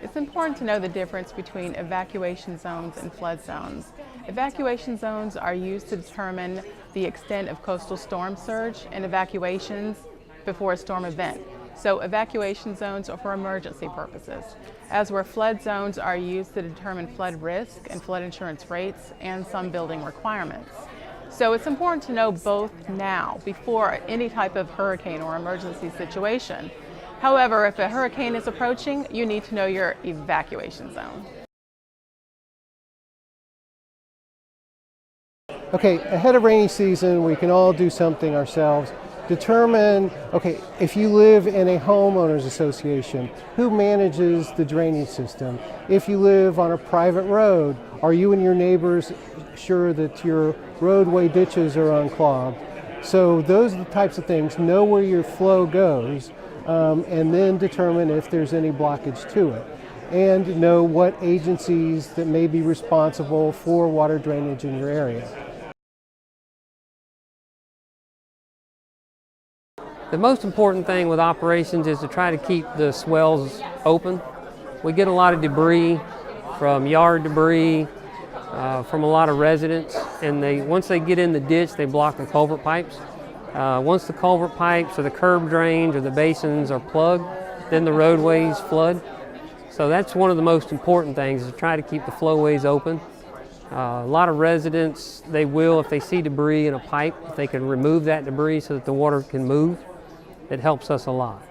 It's important to know the difference between evacuation zones and flood zones. Evacuation zones are used to determine the extent of coastal storm surge and evacuations before a storm event. So evacuation zones are for emergency purposes, as where flood zones are used to determine flood risk and flood insurance rates and some building requirements. So it's important to know both now, before any type of hurricane or emergency situation. However, if a hurricane is approaching, you need to know your evacuation zone. Okay, ahead of rainy season, we can all do something ourselves. Determine, okay, if you live in a homeowners association, who manages the drainage system? If you live on a private road, are you and your neighbors sure that your roadway ditches are unclogged? So those are the types of things. Know where your flow goes, and then determine if there's any blockage to it. And know what agencies that may be responsible for water drainage in your area. The most important thing with operations is to try to keep the swells open. We get a lot of debris from yard debris, from a lot of residents, and once they get in the ditch, they block the culvert pipes. Once the culvert pipes or the curb drains or the basins are plugged, then the roadways flood. So that's one of the most important things, is to try to keep the flowways open. A lot of residents, they will, if they see debris in a pipe, if they can remove that debris so that the water can move, it helps us a lot.